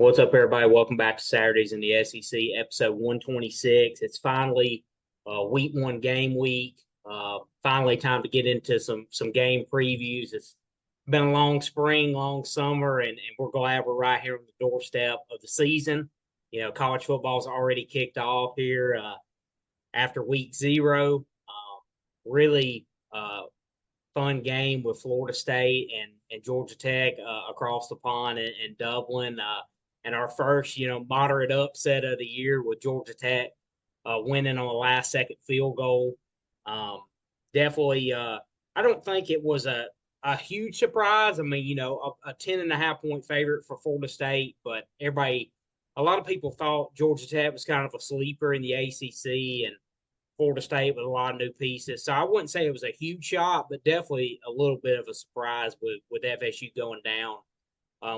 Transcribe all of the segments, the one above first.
What's up, everybody? Welcome back to Saturdays in the SEC, episode 126. It's finally week one game week. Finally, time to get into some game previews. It's been a long spring, long summer, and we're glad we're right here on the doorstep of the season. College football's already kicked off here after week zero. Really fun game with Florida State and Georgia Tech across the pond in Dublin. And our first, moderate upset of the year with Georgia Tech winning on the last second field goal. Um, Definitely, I don't think it was a huge surprise. I mean, a 10.5 point favorite for Florida State, but a lot of people thought Georgia Tech was kind of a sleeper in the ACC, and Florida State with a lot of new pieces. So I wouldn't say it was a huge shot, but definitely a little bit of a surprise with FSU going down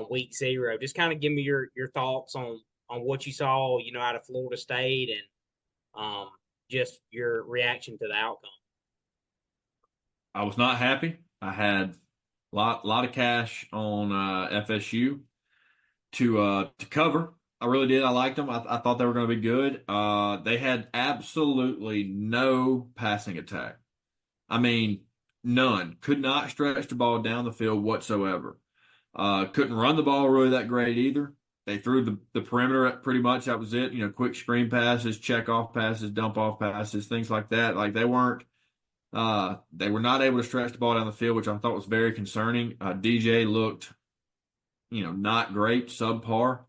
week zero. Just kind of give me your thoughts on what you saw, out of Florida State and just your reaction to the outcome. I was not happy. I had lot of cash on FSU to cover. I really did. I liked them. I thought they were going to be good. They had absolutely no passing attack. I mean, none. Could not stretch the ball down the field whatsoever. Couldn't run the ball really that great either. They threw the perimeter at pretty much. That was it. Quick screen passes, check off passes, dump off passes, things like that. Like they were not able to stretch the ball down the field, which I thought was very concerning. DJ looked, not great, subpar.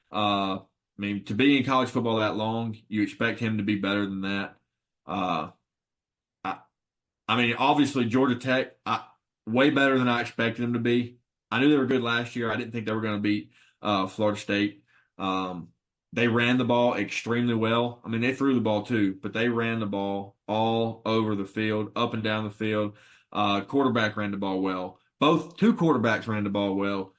I mean, to be in college football that long, you expect him to be better than that. Uh, I, I mean, obviously Georgia Tech, way better than I expected them to be. I knew they were good last year. I didn't think they were going to beat Florida State. Um, they ran the ball extremely well. I mean, they threw the ball too, but they ran the ball all over the field, up and down the field. Quarterback ran the ball well. Two quarterbacks ran the ball well.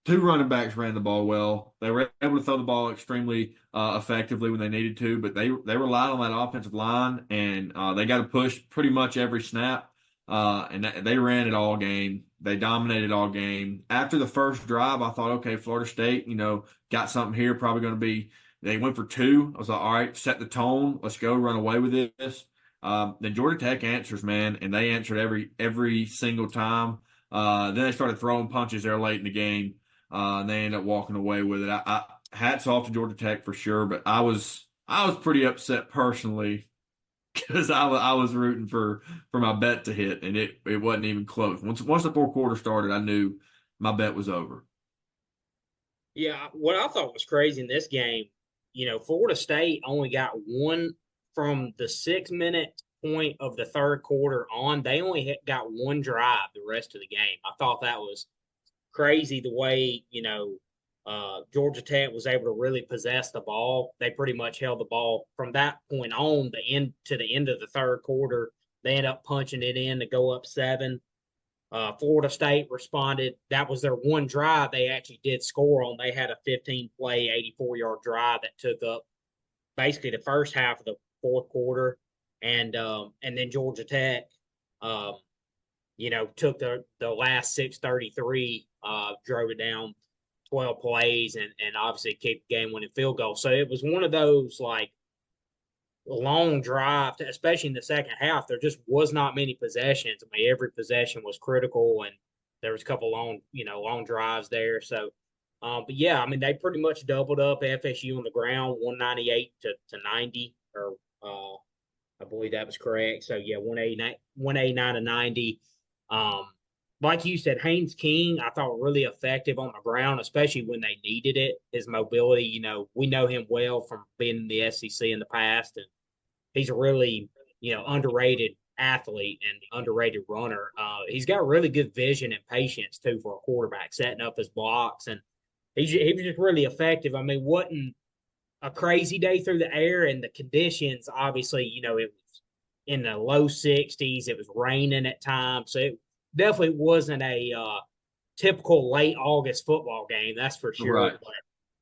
Two running backs ran the ball well. They were able to throw the ball extremely effectively when they needed to, but they relied on that offensive line, and they got to push pretty much every snap. They ran it all game. They dominated all game. After the first drive, I thought, okay, Florida State, got something here. Probably going to be. They went for two. I was like, all right, set the tone. Let's go, run away with this. Then Georgia Tech answers, man, and they answered every single time. Then they started throwing punches there late in the game, and they ended up walking away with it. Hats off to Georgia Tech for sure, but I was pretty upset personally because I was rooting for my bet to hit, and it wasn't even close. Once the fourth quarter started, I knew my bet was over. Yeah, what I thought was crazy in this game, Florida State only got one from the 6 minute point of the third quarter on. They only got one drive the rest of the game. I thought that was crazy the way, Georgia Tech was able to really possess the ball. They pretty much held the ball from that point on the end of the third quarter. They ended up punching it in to go up seven. Florida State responded. That was their one drive they actually did score on. They had a 15-play, 84-yard drive that took up basically the first half of the fourth quarter, and then Georgia Tech, um, took the last 6:33, drove it down 12 plays, and obviously kicked the game winning field goal. So it was one of those like long drive, especially in the second half. There just was not many possessions. I mean, every possession was critical, and there was a couple long drives there. So, but yeah, I mean, they pretty much doubled up FSU on the ground, 198 to 90, or I believe that was correct. So yeah, 189 to 90. Um, like you said, Haynes King, I thought really effective on the ground, especially when they needed it. His mobility, we know him well from being in the SEC in the past, and he's a really, underrated athlete and underrated runner. He's got really good vision and patience too for a quarterback, setting up his blocks, and he was just really effective. I mean, wasn't a crazy day through the air, and the conditions, obviously, it was in the low 60s. It was raining at times, so it definitely wasn't a typical late August football game, that's for sure. Right.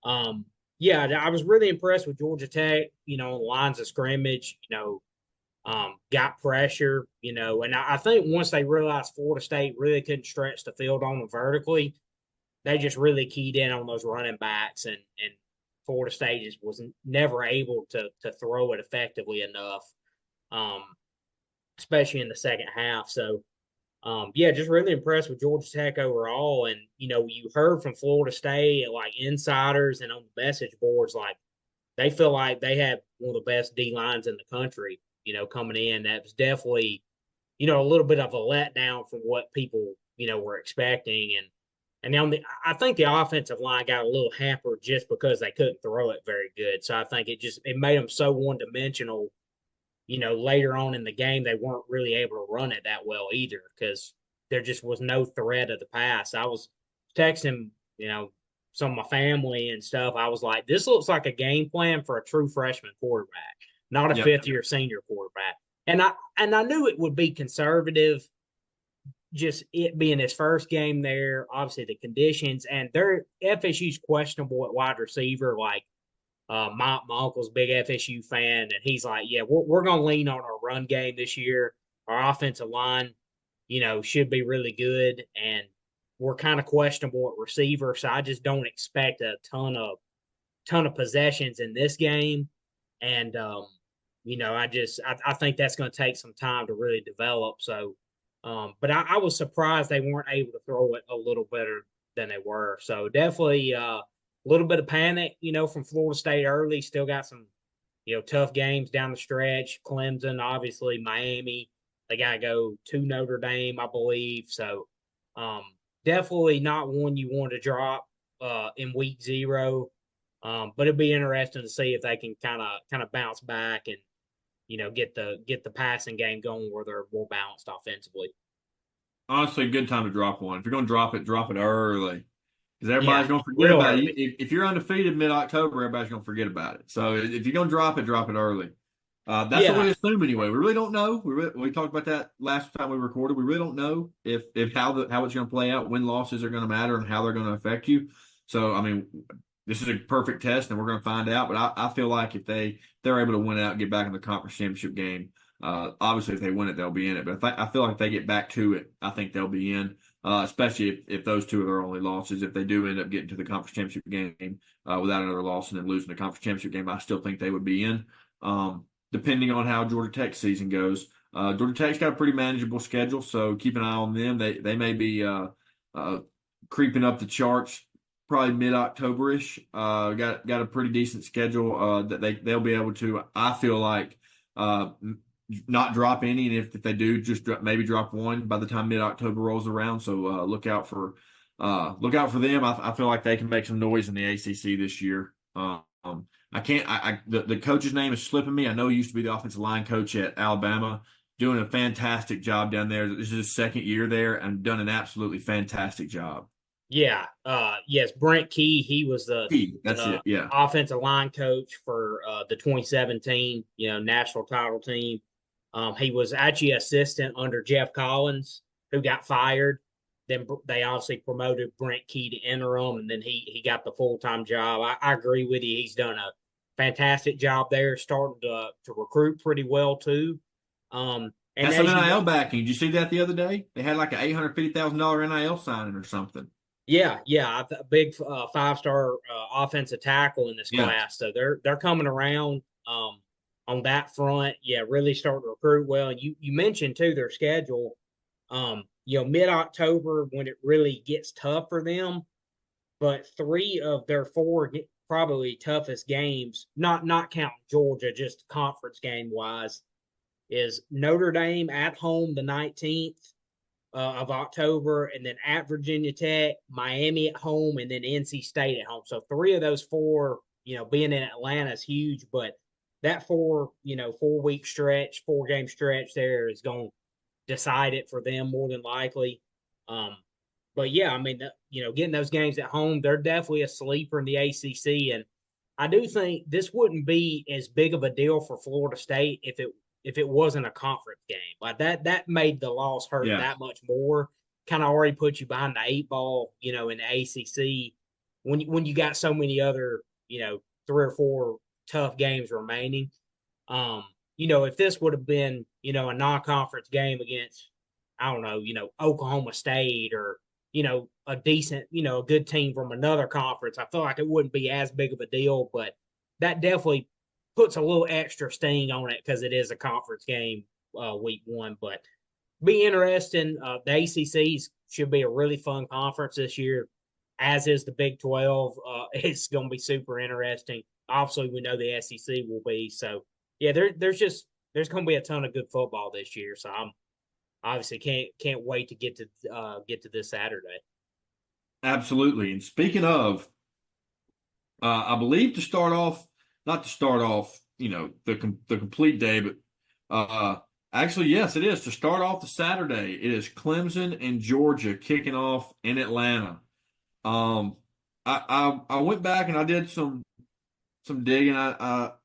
But yeah, I was really impressed with Georgia Tech. On the lines of scrimmage, got pressure. And I think once they realized Florida State really couldn't stretch the field on them vertically, they just really keyed in on those running backs, and Florida State just was never able to throw it effectively enough, um, especially in the second half. So yeah, just really impressed with Georgia Tech overall. And you heard from Florida State, like insiders and on the message boards, like they feel like they have one of the best D lines in the country. Coming in, that was definitely a little bit of a letdown from what people were expecting. And now I think the offensive line got a little hampered just because they couldn't throw it very good. So I think it made them so one dimensional. Later on in the game, they weren't really able to run it that well either because there just was no threat of the pass. I was texting, some of my family and stuff. I was like, this looks like a game plan for a true freshman quarterback, not a Yep. fifth year senior quarterback. And I knew it would be conservative, just it being his first game there, obviously the conditions, and their FSU's questionable at wide receiver. Like my uncle's a big FSU fan, and he's like, yeah, we're going to lean on our run game this year. Our offensive line, should be really good, and we're kind of questionable at receiver, so I just don't expect a ton of possessions in this game. And I think that's going to take some time to really develop. So, but I was surprised they weren't able to throw it a little better than they were. So definitely a little bit of panic, from Florida State early. Still got some tough games down the stretch. Clemson, obviously Miami. They got to go to Notre Dame, I believe. So um, definitely not one you want to drop in week 0. But it'd be interesting to see if they can kind of bounce back and get the passing game going where they're more balanced offensively. Honestly, good time to drop one. If you're going to drop it early. Because Yeah, everybody's going to forget real about it. early. If you're undefeated mid-October, everybody's going to forget about it. So if you're going to drop it early. That's what Yeah, we assume anyway. We really don't know. We talked about that last time we recorded. We really don't know if how it's going to play out, when losses are going to matter, and how they're going to affect you. So I mean, this is a perfect test, and we're going to find out. But I feel like if they're able to win out and get back in the conference championship game, obviously if they win it, they'll be in it. But I feel like if they get back to it, I think they'll be in. Especially if those two are their only losses. If they do end up getting to the conference championship game without another loss and then losing the conference championship game, I still think they would be in. Depending on how Georgia Tech's season goes. Georgia Tech's got a pretty manageable schedule, so keep an eye on them. They may be creeping up the charts probably mid-October-ish. Got a pretty decent schedule that they'll be able to, I feel like, not drop any, and if they do, just maybe drop one by the time mid-October rolls around. So look out for them. I feel like they can make some noise in the ACC this year. I can't. The coach's name is slipping me. I know he used to be the offensive line coach at Alabama, doing a fantastic job down there. This is his second year there, and done an absolutely fantastic job. yeah. Yes, Brent Key. He was That's the it. Yeah. offensive line coach for the 2017 national title team. He was actually assistant under Jeff Collins, who got fired. Then they obviously promoted Brent Key to interim, and then he got the full time job. I agree with you. He's done a fantastic job there, starting to recruit pretty well too. And That's some as you NIL mentioned, backing. Did you see that the other day? They had like an $850,000 NIL signing or something. yeah, a big 5-star offensive tackle in this Yeah. class. So they're coming around on that front. Yeah, really starting to recruit well. And you mentioned too their schedule. Mid October when it really gets tough for them. But 3 of their 4 probably toughest games, not counting Georgia, just conference game wise, is Notre Dame at home the 19th of October, and then at Virginia Tech, Miami at home, and then NC State at home. So 3 of those 4, being in Atlanta is huge, but that 4-week stretch, 4-game stretch there is going to decide it for them more than likely. But yeah, I mean, getting those games at home, they're definitely a sleeper in the ACC, and I do think this wouldn't be as big of a deal for Florida State if it wasn't a conference game. Like that made the loss hurt Yeah. that much more. Kind of already put you behind the 8 ball, in the ACC when you got so many other 3 or 4 tough games remaining. If this would have been a non-conference game against I don't know, Oklahoma State or a decent, a good team from another conference, I feel like it wouldn't be as big of a deal, but that definitely puts a little extra sting on it because it is a conference game week one. But be interesting. The ACCs should be a really fun conference this year, as is the Big 12. It's going to be super interesting. Obviously, we know the SEC will be. So, yeah, there's going to be a ton of good football this year. So I'm obviously can't wait to get to this Saturday. Absolutely. And speaking of, I believe to start off, not to start off, the complete day, but actually, yes, it is to start off the Saturday. It is Clemson and Georgia kicking off in Atlanta. Um, I went back and I did some digging at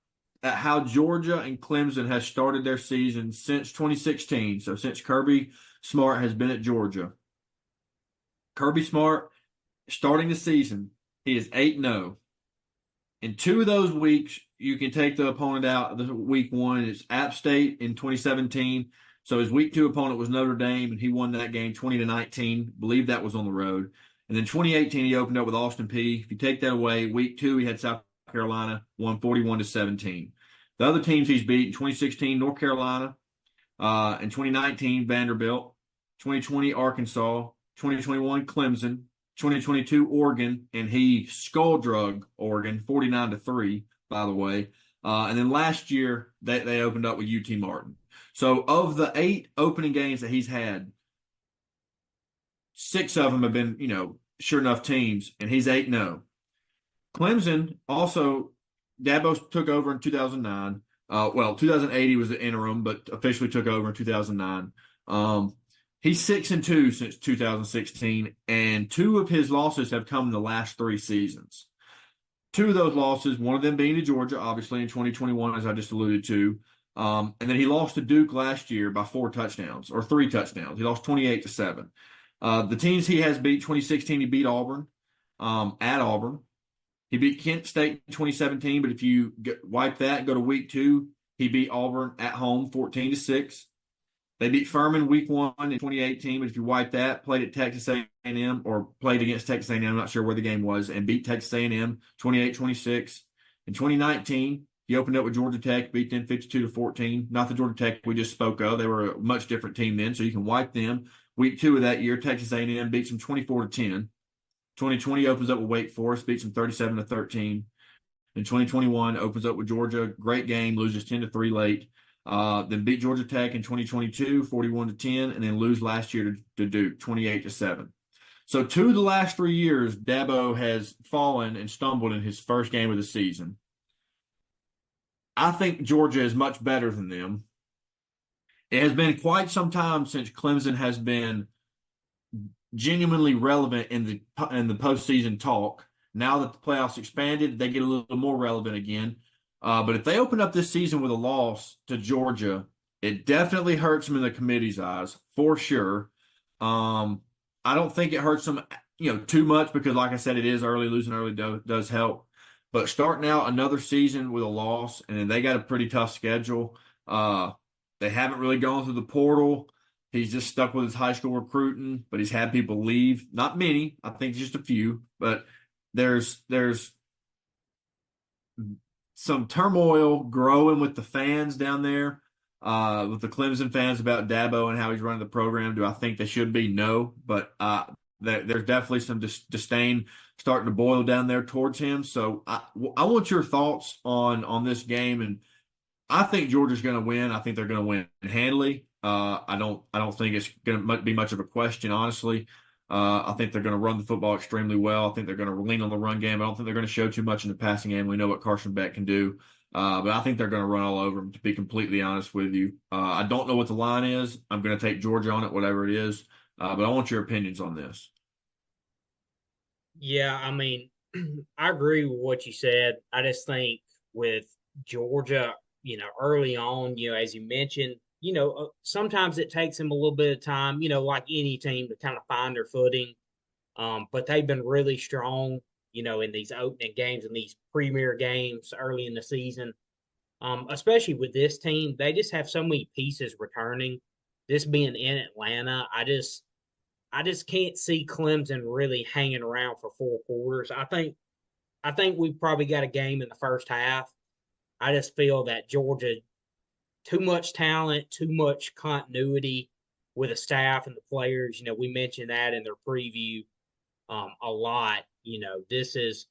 how Georgia and Clemson has started their season since 2016. So since Kirby Smart has been at Georgia, Kirby Smart starting the season, he is 8-0. In two of those weeks, you can take the opponent out. The week one is App State in 2017. So his week two opponent was Notre Dame, and he won that game 20-19. Believe that was on the road. And then 2018, he opened up with Austin Peay. If you take that away, week two, he had South Carolina, won 41-17. The other teams he's beat in 2016, North Carolina. In 2019, Vanderbilt. 2020, Arkansas. 2021, Clemson. 2022 Oregon, and he skull drug Oregon 49-3, by the way. And then last year they opened up with UT Martin. So of the 8 opening games that he's had, 6 of them have been, sure enough teams, and he's 8-0. Clemson also, Dabo took over in 2009. 2008 he was the interim, but officially took over in 2009. He's 6-2 since 2016, and 2 of his losses have come in the last 3 seasons. 2 of those losses, one of them being to Georgia, obviously in 2021, as I just alluded to, and then he lost to Duke last year by 4 touchdowns or 3 touchdowns. He lost 28-7. The teams he has beat, 2016, he beat Auburn at Auburn. He beat Kent State in 2017, but if you wipe that and go to week 2, he beat Auburn at home 14-6. They beat Furman week 1 in 2018, but if you wipe that, played at Texas A&M or played against Texas A&M, I'm not sure where the game was, and beat Texas A&M 28-26. In 2019, he opened up with Georgia Tech, beat them 52-14. Not the Georgia Tech we just spoke of. They were a much different team then, so you can wipe them. Week 2 of that year, Texas A&M beats them 24-10. 2020 opens up with Wake Forest, beats them 37-13. In 2021, opens up with Georgia, great game, loses 10-3 late. Then beat Georgia Tech in 2022, 41-10, and then lose last year to Duke, 28-7. So 2 of the last 3 years, Dabo has fallen and stumbled in his first game of the season. I think Georgia is much better than them. It has been quite some time since Clemson has been genuinely relevant in the postseason talk. Now that the playoffs expanded, they get a little more relevant again. But if they open up this season with a loss to Georgia, it definitely hurts them in the committee's eyes, for sure. I don't think it hurts them, too much because, like I said, it is early. Losing early does help. But starting out another season with a loss, and then they got a pretty tough schedule. They haven't really gone through the portal. He's just stuck with his high school recruiting, but he's had people leave. Not many, I think just a few. But there's some turmoil growing with the fans down there, with the Clemson fans about Dabo and how he's running the program. Do I think they should be? No, but there's definitely some disdain starting to boil down there towards him. So I want your thoughts on this game, and I think Georgia's going to win. I think they're going to win handily. I don't think it's going to be much of a question, honestly. I think they're going to run the football extremely well. I think they're going to lean on the run game. I don't think they're going to show too much in the passing game. We know what Carson Beck can do. But I think they're going to run all over them, to be completely honest with you. I don't know what the line is. I'm going to take Georgia on it, whatever it is. But I want your opinions on this. Yeah, I mean, I agree with what you said. I just think with Georgia, early on, as you mentioned, sometimes it takes them a little bit of time, like any team to kind of find their footing. But they've been really strong, in these opening games and these premier games early in the season. Especially with this team, they just have so many pieces returning. This being in Atlanta, I just can't see Clemson really hanging around for 4 quarters. I think we've probably got a game in the first half. I just feel that Georgia, too much talent, too much continuity with the staff and the players. We mentioned that in their preview a lot. This is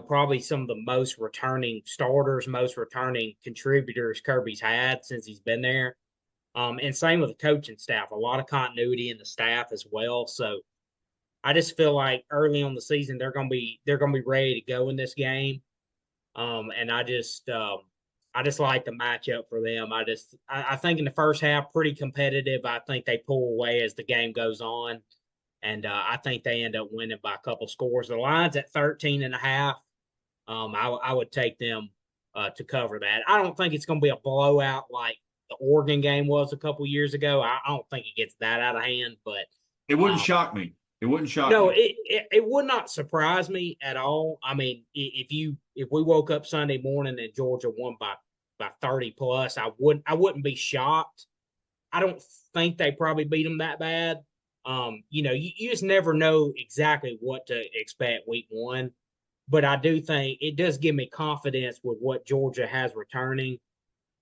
probably some of the most returning starters, most returning contributors Kirby's had since he's been there. And same with the coaching staff, a lot of continuity in the staff as well. So I just feel like early on the season they're gonna be ready to go in this game. And I just like the matchup for them. I think in the first half pretty competitive. I think they pull away as the game goes on, and I think they end up winning by a couple scores. The line's at 13.5. I would take them to cover that. I don't think it's going to be a blowout like the Oregon game was a couple years ago. I don't think it gets that out of hand, but It wouldn't um, shock me. It wouldn't shock no, me. it would not surprise me at all. I mean, if we woke up Sunday morning and Georgia won by 30 plus, I wouldn't be shocked. I don't think they probably beat them that bad. You just never know exactly what to expect week one. But I do think it does give me confidence with what Georgia has returning.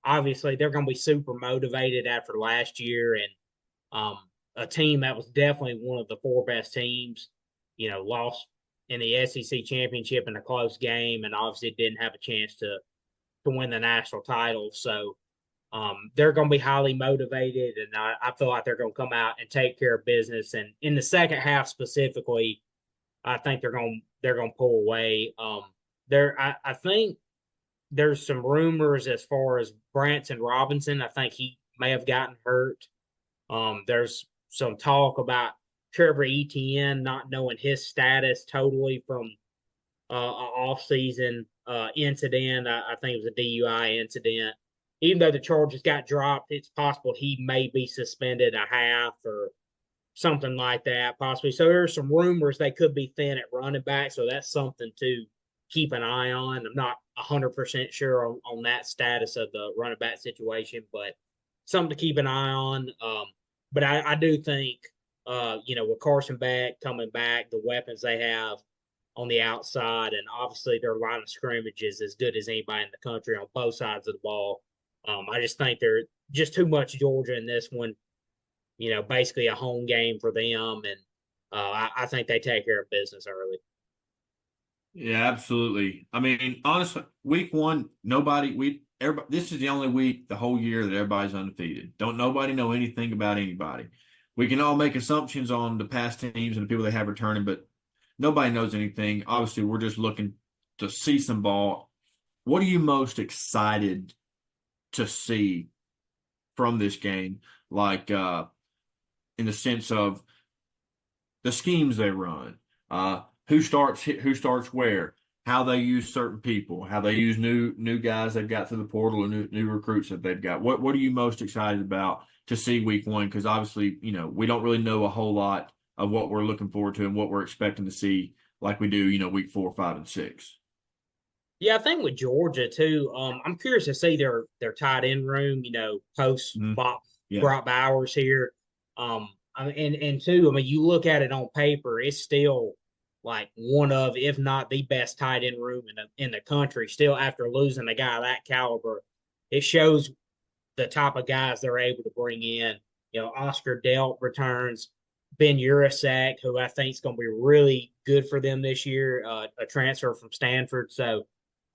Obviously, they're going to be super motivated after last year and a team that was definitely one of the four best teams. Lost in the SEC championship in a close game, and obviously didn't have a chance to win the national title. So they're going to be highly motivated, and I feel like they're going to come out and take care of business. And in the second half specifically, I think they're going to pull away. I think there's some rumors as far as Branson Robinson. I think he may have gotten hurt. There's some talk about Trevor Etienne not knowing his status totally from off-season incident. I think it was a DUI incident. Even though the charges got dropped, it's possible he may be suspended a half or something like that, possibly. So there's some rumors they could be thin at running back. So that's something to keep an eye on. I'm not 100% sure on that status of the running back situation, but something to keep an eye on. But I do think, with Carson back coming back, the weapons they have on the outside, and obviously their line of scrimmage is as good as anybody in the country on both sides of the ball. I just think they're just too much Georgia in this one. Basically a home game for them, and I think they take care of business early. Yeah, absolutely. I mean, honestly, week one, everybody, this is the only week the whole year that everybody's undefeated. Don't nobody know anything about anybody. We can all make assumptions on the past teams and the people they have returning, but nobody knows anything. Obviously, we're just looking to see some ball. What are you most excited to see from this game? Like, in the sense of the schemes they run, who starts where, how they use certain people, how they use new guys they've got through the portal, and new recruits that they've got. What are you most excited about to see week one? Because obviously, we don't really know a whole lot of what we're looking forward to and what we're expecting to see, like we do, week 4, 5, and 6. Yeah, I think with Georgia too. I'm curious to see their tight end room. Post Mm-hmm. Yeah. Brock Bowers here. And two, I mean, you look at it on paper, it's still like one of, if not the best tight end room in the country. Still, after losing a guy of that caliber, it shows the type of guys they're able to bring in. Oscar Delp returns, Ben Urasek, who I think is going to be really good for them this year, a transfer from Stanford. So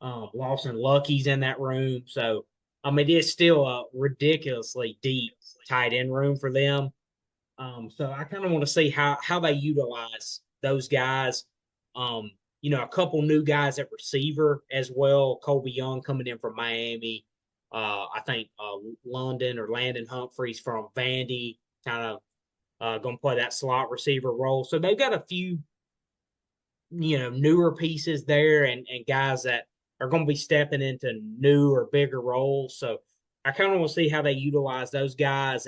Lawson Lucky's in that room. So, I mean, it's still a ridiculously deep tight end room for them. So I kind of want to see how they utilize those guys. A couple new guys at receiver as well. Colby Young coming in from Miami. I think Landon Humphreys from Vandy, kind of going to play that slot receiver role. So they've got a few, newer pieces there and guys that are going to be stepping into new or bigger roles. So I kind of want to see how they utilize those guys.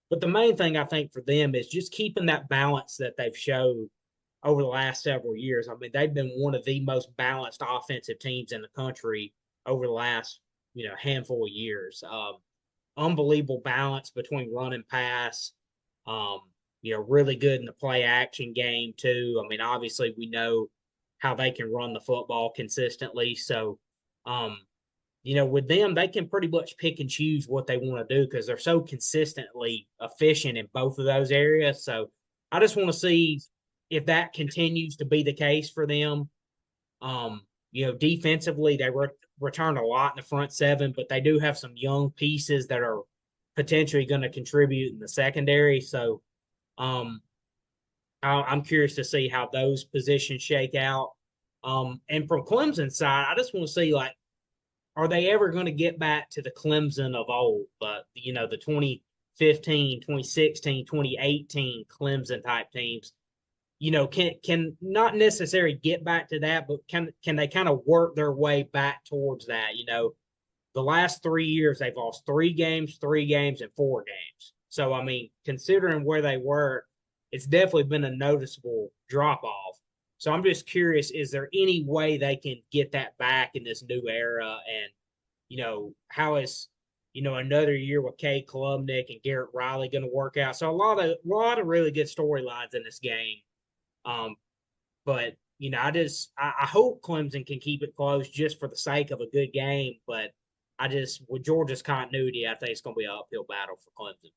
But the main thing I think for them is just keeping that balance that they've showed over the last several years. I mean, they've been one of the most balanced offensive teams in the country over the last, handful of years. Unbelievable balance between run and pass. really good in the play action game too. I mean, obviously we know how they can run the football consistently. So, um, with them, they can pretty much pick and choose what they want to do because they're so consistently efficient in both of those areas. So I just want to see if that continues to be the case for them. Defensively, they return a lot in the front seven, but they do have some young pieces that are potentially going to contribute in the secondary. So um, I'm curious to see how those positions shake out. And from Clemson's side, I just want to see like, are they ever going to get back to the Clemson of old? The 2015, 2016, 2018 Clemson type teams. Can not necessarily get back to that, but can they kind of work their way back towards that? The last 3 years they've lost 3 games, and 4 games. So I mean, considering where they were, it's definitely been a noticeable drop off. So I'm just curious, is there any way they can get that back in this new era? And how is another year with Kay Klubnik and Garrett Riley going to work out? So a lot of really good storylines in this game. Um, but I hope Clemson can keep it close just for the sake of a good game. But with Georgia's continuity, I think it's going to be an uphill battle for Clemson.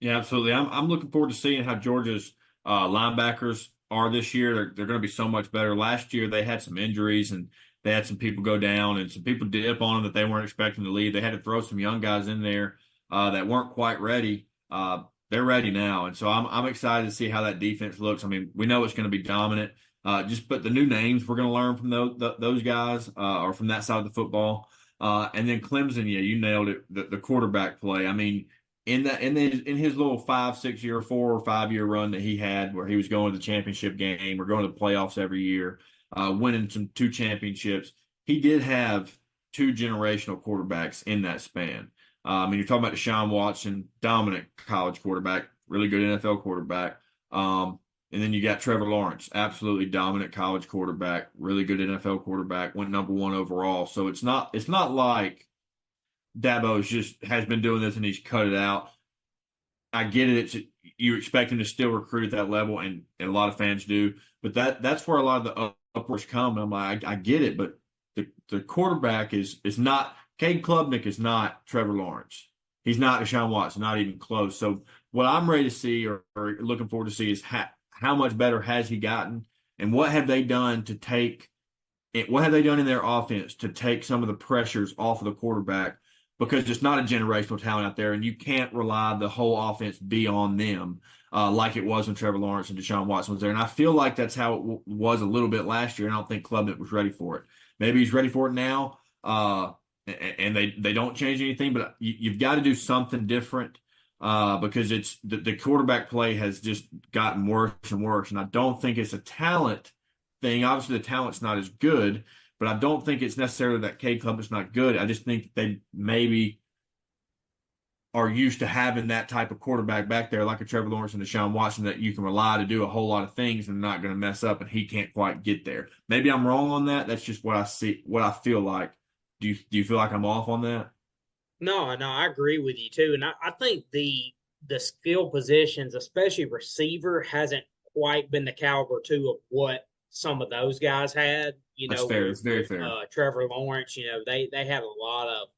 Yeah, absolutely. I'm looking forward to seeing how Georgia's linebackers are this year. They're going to be so much better. Last year they had some injuries and they had some people go down and some people dip on them that they weren't expecting to leave. They had to throw some young guys in there that weren't quite ready. They're ready now, and so I'm excited to see how that defense looks. I mean, we know it's going to be dominant. Just but the new names we're going to learn from those guys or from that side of the football. And then Clemson, yeah, you nailed it. The quarterback play. I mean, in his little 5 6 year 4 or 5 year run that he had where he was going to the championship game or going to the playoffs every year, winning some 2 championships, he did have 2 generational quarterbacks in that span. I mean, you're talking about Deshaun Watson, dominant college quarterback, really good NFL quarterback. And then you got Trevor Lawrence, absolutely dominant college quarterback, really good NFL quarterback, went #1 overall. So it's not like Dabo's just has been doing this and he's cut it out. I get it. You expect him to still recruit at that level, and a lot of fans do. But that's where a lot of the upwards come. And I'm like, I get it, but the quarterback is not. Cade Klubnik is not Trevor Lawrence. He's not Deshaun Watson, not even close. So what I'm ready to see or looking forward to see is how much better has he gotten, and what have they done to take it? What have they done in their offense to take some of the pressures off of the quarterback? Because it's not a generational talent out there, and you can't rely the whole offense be on them like it was when Trevor Lawrence and Deshaun Watson was there. And I feel like that's how it was a little bit last year, and I don't think Klubnik was ready for it. Maybe he's ready for it now, and they don't change anything, but you've got to do something different because it's the quarterback play has just gotten worse and worse, and I don't think it's a talent thing. Obviously, the talent's not as good, but I don't think it's necessarily that K Club is not good. I just think they maybe are used to having that type of quarterback back there, like a Trevor Lawrence and Deshaun Watson, that you can rely to do a whole lot of things and not going to mess up, and he can't quite get there. Maybe I'm wrong on that. That's just what I see, what I feel like. Do you feel like I'm off on that? No, no, I agree with you too, and I think the skill positions, especially receiver, hasn't quite been the caliber too of what some of those guys had. That's fair. With It's very fair. Trevor Lawrence, they have a lot of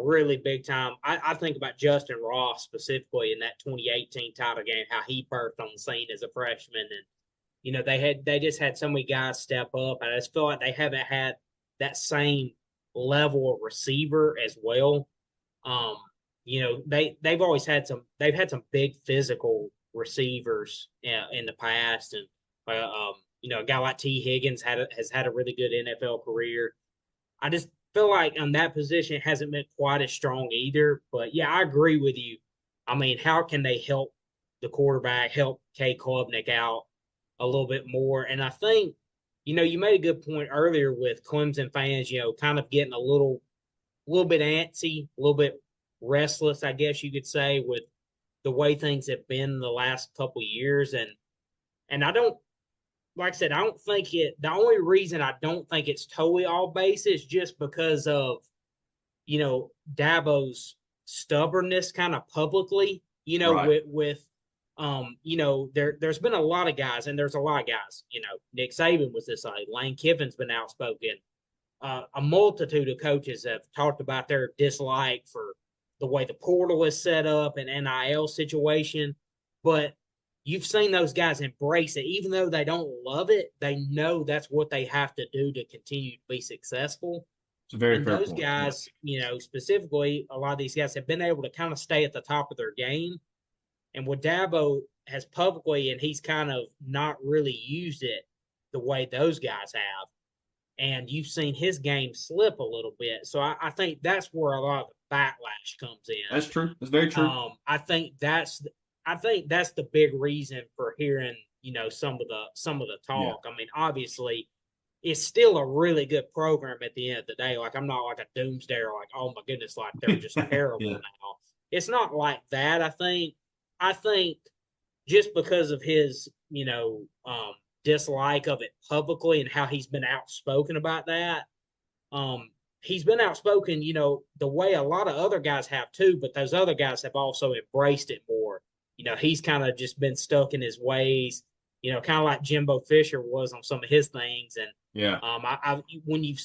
really big time. I think about Justin Ross specifically in that 2018 title game, how he burst on the scene as a freshman, and they just had so many guys step up. I just feel like they haven't had that same level of receiver as well. Um, they've had some big physical receivers in the past, and a guy like T Higgins has had a really good NFL career. I just feel like on that position it hasn't been quite as strong either. But yeah, I agree with you. I mean, how can they help the quarterback, help K Klubnik out a little bit more? And I think, you made a good point earlier with Clemson fans, kind of getting a little bit antsy, a little bit restless, I guess you could say, with the way things have been the last couple of years. And I don't, like I said, I don't think the only reason I don't think it's totally all base is just because of, Dabo's stubbornness kind of publicly, Right. with there's been a lot of guys, and there's a lot of guys. Nick Saban was this way. Lane Kiffin's been outspoken. A multitude of coaches have talked about their dislike for the way the portal is set up and NIL situation, but you've seen those guys embrace it, even though they don't love it. They know that's what they have to do to continue to be successful. It's a very And fair those point. Yeah. guys, specifically, a lot of these guys have been able to kind of stay at the top of their game. And what Dabo has publicly, and he's kind of not really used it the way those guys have. And you've seen his game slip a little bit. So I think that's where a lot of the backlash comes in. That's true. That's very true. I think that's the big reason for hearing some of the Yeah. talk. I mean, obviously, it's still a really good program at the end of the day. Like, I'm not like a doomsdayer, like, oh my goodness, like they're just terrible Yeah. now. It's not like that. I think just because of his dislike of it publicly and how he's been outspoken about that. He's been outspoken, the way a lot of other guys have too, but those other guys have also embraced it more. He's kind of just been stuck in his ways, kind of like Jimbo Fisher was on some of his things. And Yeah. when you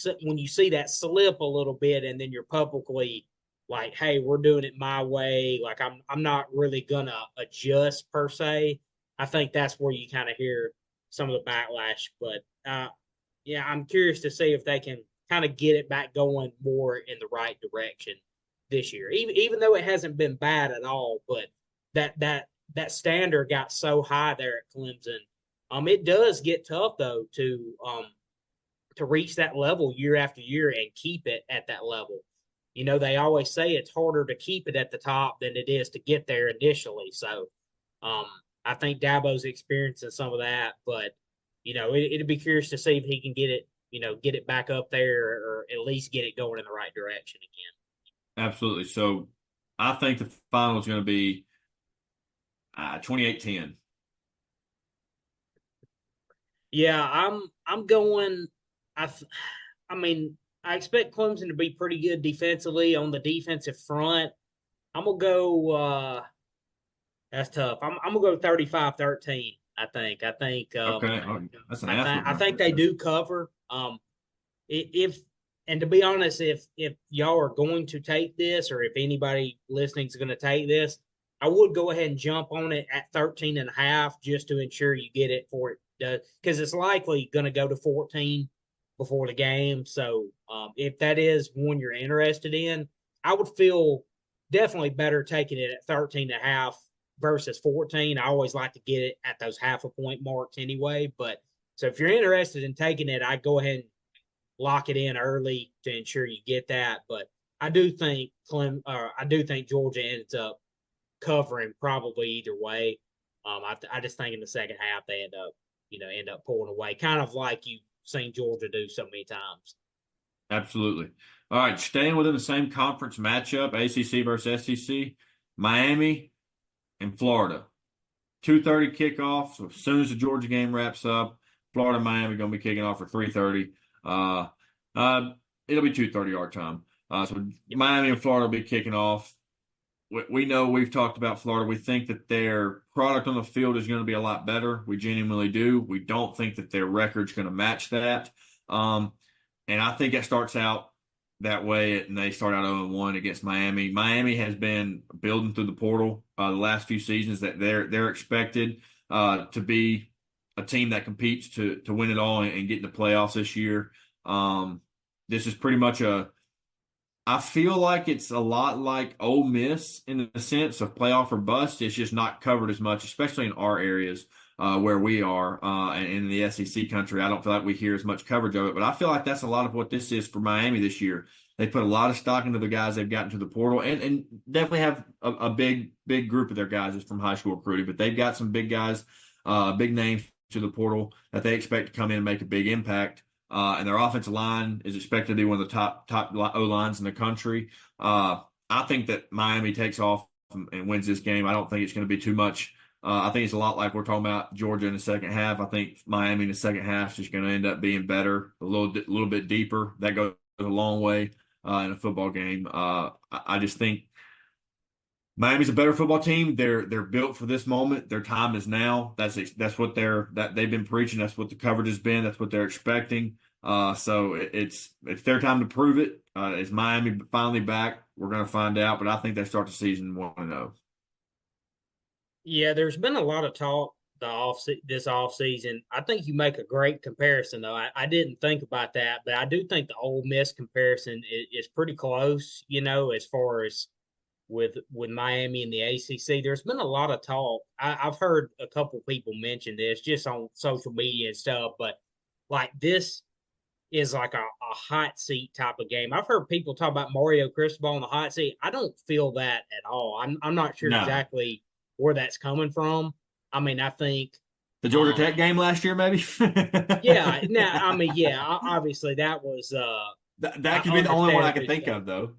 see that slip a little bit, and then you're publicly like, "Hey, we're doing it my way," like I'm not really gonna adjust per se. I think that's where you kind of hear some of the backlash. But yeah, I'm curious to see if they can kind of get it back going more in the right direction this year. Even though it hasn't been bad at all, but that standard got so high there at Clemson. It does get tough though to reach that level year after year and keep it at that level. They always say it's harder to keep it at the top than it is to get there initially. So um, I think Dabo's experiencing some of that, but it'd be curious to see if he can get it back up there, or at least get it going in the right direction again. Absolutely. So I think the final is going to be 28-10. Yeah, I'm going. I I mean, I expect Clemson to be pretty good defensively on the defensive front. I'm gonna go. That's tough. I'm gonna go 35-13. Okay. Oh, that's an athlete I right think there, they coach. do cover. If and to be honest, if y'all are going to take this, or if anybody listening is going to take this, I would go ahead and jump on it at 13 and a half just to ensure you get it for it, because it's likely going to go to 14 before the game. So if that is one you're interested in, I would feel definitely better taking it at 13 and a half versus 14. I always like to get it at those half a point marks anyway. But so if you're interested in taking it, I'd go ahead and lock it in early to ensure you get that. But I do think Georgia ends up covering probably either way. I just think in the second half they end up pulling away, kind of like you've seen Georgia do so many times. Absolutely. All right. Staying within the same conference matchup, ACC versus SEC, Miami and Florida. 2:30 kickoff. So as soon as the Georgia game wraps up, Florida and Miami going to be kicking off for 3:30. Uh, it'll be 2:30 our time. So Yep. Miami and Florida will be kicking off. We know we've talked about Florida. We think that their product on the field is going to be a lot better. We genuinely do. We don't think that their record's going to match that. And I think it starts out that way, and they start out 0-1 against Miami. Miami has been building through the portal the last few seasons. That they're expected to be a team that competes to win it all and get in the playoffs this year. This is pretty much I feel like it's a lot like Ole Miss in the sense of playoff or bust. It's just not covered as much, especially in our areas where we are and in the SEC country. I don't feel like we hear as much coverage of it, but I feel like that's a lot of what this is for Miami this year. They put a lot of stock into the guys they've gotten to the portal, and definitely have a big group of their guys is from high school recruiting, but they've got some big guys, big names to the portal that they expect to come in and make a big impact. And their offensive line is expected to be one of the top O lines in the country. I think that Miami takes off and wins this game. I don't think it's going to be too much. I think it's a lot like we're talking about Georgia in the second half. I think Miami in the second half is just going to end up being better, a little bit deeper. That goes a long way in a football game. I just think Miami's a better football team. They're built for this moment. Their time is now. That's what they've been preaching. That's what the coverage has been. That's what they're expecting. So it's their time to prove it. Is Miami finally back? We're going to find out. But I think they start the season 1-0. Yeah, there's been a lot of talk this off season. I think you make a great comparison, though. I didn't think about that, but I do think the Ole Miss comparison is pretty close. As far as with Miami and the ACC, there's been a lot of talk. I've heard a couple people mention this just on social media and stuff, but like this is like a hot seat type of game. I've heard people talk about Mario Cristobal in the hot seat. I don't feel that at all. I'm not sure No, exactly where that's coming from. I mean, I think, the Georgia um, Tech game last year, maybe. yeah. Now, I mean, yeah. Obviously, that was That could be the only one I can understandably think so. of, though.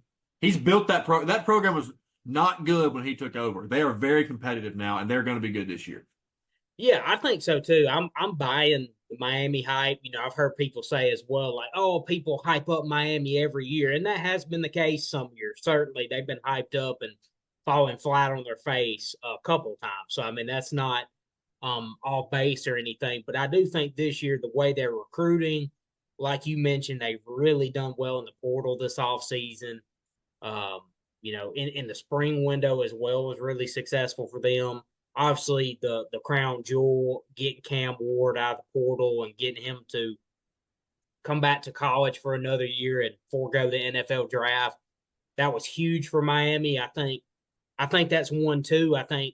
He's built that program was not good when he took over. They are very competitive now, and they're going to be good this year. Yeah, I think so too. I'm buying the Miami hype. I've heard people say as well, like, oh, people hype up Miami every year, and that has been the case some years. Certainly, they've been hyped up and falling flat on their face a couple of times. So I mean, that's not all base or anything, but I do think this year the way they're recruiting, like you mentioned, they've really done well in the portal this off season. Um, in the spring window as well was really successful for them. Obviously, the crown jewel, getting Cam Ward out of the portal and getting him to come back to college for another year and forego the NFL draft, that was huge for Miami. I think that's one too. I think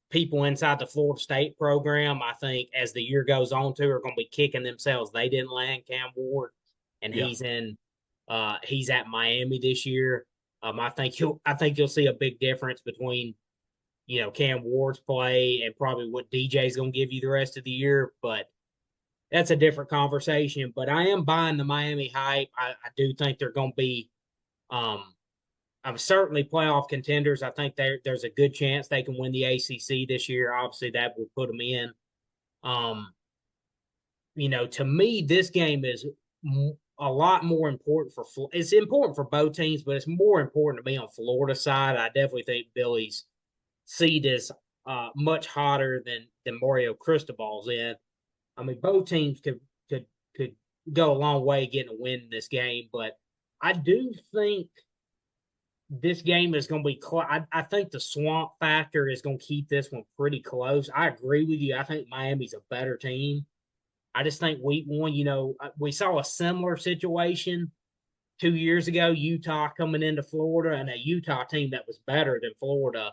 people inside the Florida State program, I think as the year goes on too, are going to be kicking themselves. They didn't land Cam Ward, and Yeah. he's at Miami this year. I think you'll see a big difference between Cam Ward's play and probably what DJ's going to give you the rest of the year. But that's a different conversation. But I am buying the Miami hype. I do think they're going to be um, I'm certainly playoff contenders. I think there's a good chance they can win the ACC this year. Obviously, that would put them in. Um, to me, this game is a lot more important for. It's important for both teams, but it's more important to me on Florida side. I definitely think Billy's seed is much hotter than Mario Cristobal's in. I mean, both teams could go a long way getting a win in this game, but I do think this game is going to be close. I think the swamp factor is going to keep this one pretty close. I agree with you. I think Miami's a better team. I just think week one, we saw a similar situation 2 years ago, Utah coming into Florida and a Utah team that was better than Florida.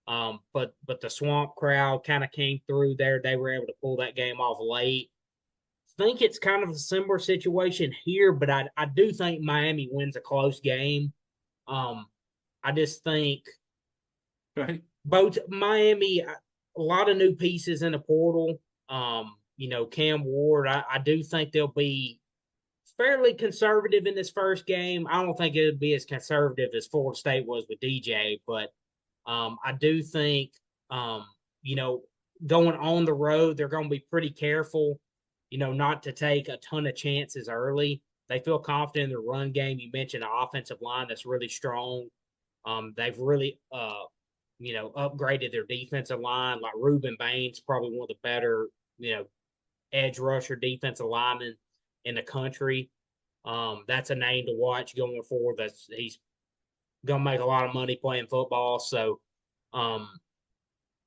But the swamp crowd kind of came through there. They were able to pull that game off late. I think it's kind of a similar situation here, but I do think Miami wins a close game. Um, I just think Right. both Miami, a lot of new pieces in the portal. Cam Ward, I do think they'll be fairly conservative in this first game. I don't think it'll be as conservative as Florida State was with DJ, but I do think, um, you know, going on the road, they're going to be pretty careful, not to take a ton of chances early. They feel confident in their run game. You mentioned an offensive line that's really strong. They've really, upgraded their defensive line. Like Ruben Baines, probably one of the better, edge rusher defensive linemen in the country. That's a name to watch going forward. He's gonna make a lot of money playing football. So, um,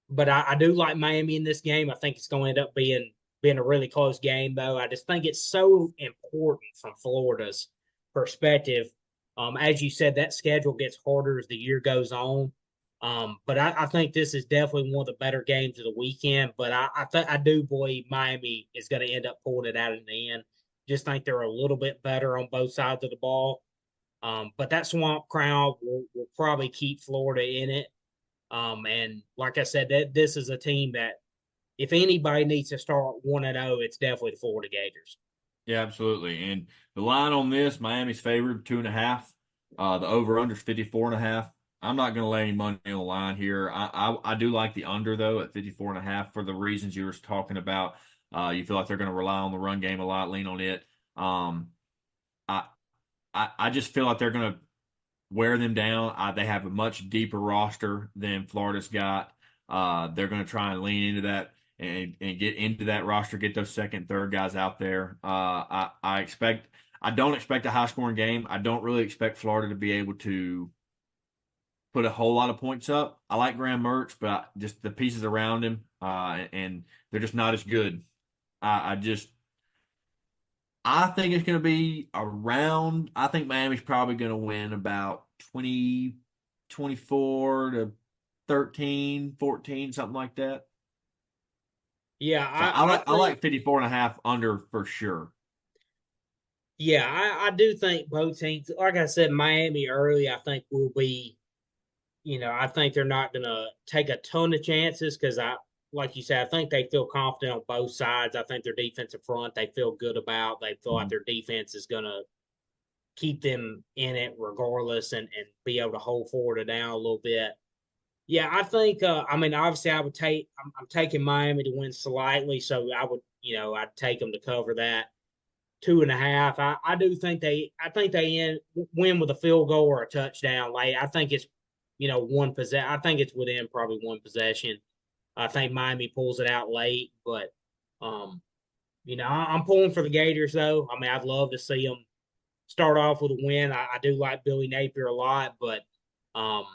but I do like Miami in this game. I think it's going to end up being a really close game, though. I just think it's so important from Florida's perspective. As you said, that schedule gets harder as the year goes on. But I think this is definitely one of the better games of the weekend. But I do believe Miami is going to end up pulling it out in the end. Just think they're a little bit better on both sides of the ball. But that swamp crowd will probably keep Florida in it. And like I said, this is a team that if anybody needs to start 1-0, it's definitely the Florida Gators. Yeah, absolutely. And the line on this, Miami's favored 2.5. The over under is 54.5. I'm not going to lay any money on the line here. I do like the under though at 54.5 for the reasons you were talking about. You feel like they're going to rely on the run game a lot, lean on it. I I just feel like they're going to wear them down. They have a much deeper roster than Florida's got. They're going to try and lean into that and get into that roster, get those second, third guys out there. I don't expect a high scoring game. I don't really expect Florida to be able to put a whole lot of points up. I like Graham Mertz, but just the pieces around him, and they're just not as good. I just I think it's going to be around. I think Miami's probably going to win about 24 to 13, 14, something like that. Yeah, So I think like 54 and a half under for sure. yeah, I do think both teams, like I said, Miami early, I think will be, I think they're not gonna take a ton of chances because like you said, I think they feel confident on both sides. I think their defensive front they feel good about. They feel like Mhm. their defense is gonna keep them in it regardless and be able to hold Florida down a little bit. Yeah, I think. I mean, obviously, I would take. I'm taking Miami to win slightly, so I would, I'd take them to cover that 2.5. I do think they. I think they win with a field goal or a touchdown. Like I think it's, one possession. I think it's within probably one possession. I think Miami pulls it out late, but um, I'm pulling for the Gators though. I mean, I'd love to see them start off with a win. I do like Billy Napier a lot, but um,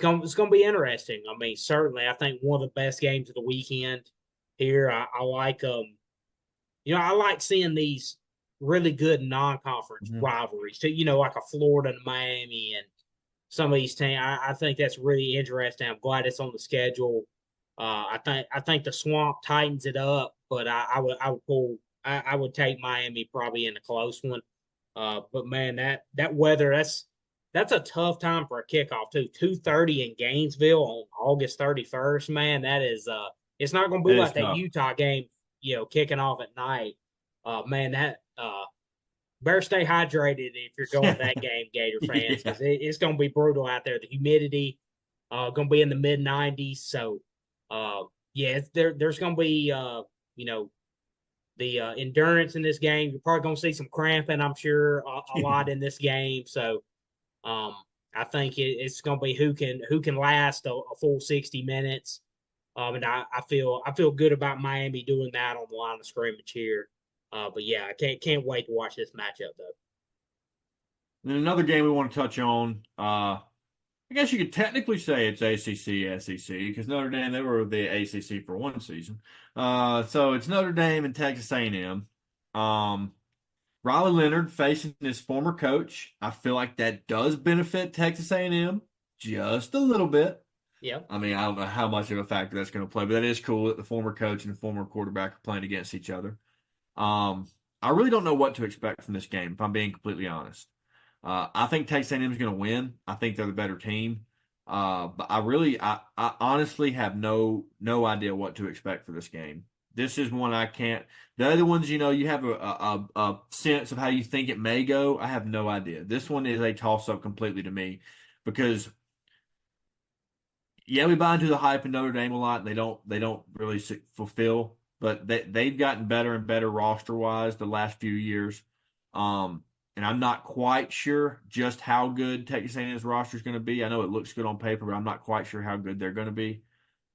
it's going to be interesting. I mean, certainly, I think one of the best games of the weekend here. I like I like seeing these really good non-conference Mhm. rivalries. To like a Florida and Miami and some of these teams. I think that's really interesting. I'm glad it's on the schedule. I think the Swamp tightens it up, but I would take Miami probably in a close one. But man, that weather that's a tough time for a kickoff too. 2:30 in Gainesville on August 31st. Man, that is it's not going to be That is like that tough. Utah game, kicking off at night. Man, that better stay hydrated if you're going to that game, Gator fans, Yeah. because it's going to be brutal out there. The humidity going to be in the mid 90s. So, yeah, there's going to be, you know, the endurance in this game. You're probably going to see some cramping, I'm sure, a lot in this game. So, um, I think it's going to be who can last a full 60 minutes. And I feel good about Miami doing that on the line of scrimmage here. But yeah, I can't wait to watch this matchup though. Then another game we want to touch on. I guess you could technically say it's ACC SEC because Notre Dame they were the ACC for one season. So it's Notre Dame and Texas A&M. Um, Riley Leonard facing his former coach. I feel like that does benefit Texas A&M just a little bit. Yeah. I mean, I don't know how much of a factor that's going to play, but that is cool that the former coach and the former quarterback are playing against each other. Um, I really don't know what to expect from this game, if I'm being completely honest. I think Texas A&M is going to win. I think they're the better team. But I honestly have no idea what to expect for this game. This is one I can't. The other ones, you have a sense of how you think it may go. I have no idea. This one is a toss up completely to me because yeah, we buy into the hype in Notre Dame a lot. And they don't really fulfill, but they've gotten better and better roster wise the last few years. Um, and I'm not quite sure just how good Texas A&M's roster is going to be. I know it looks good on paper, but I'm not quite sure how good they're going to be.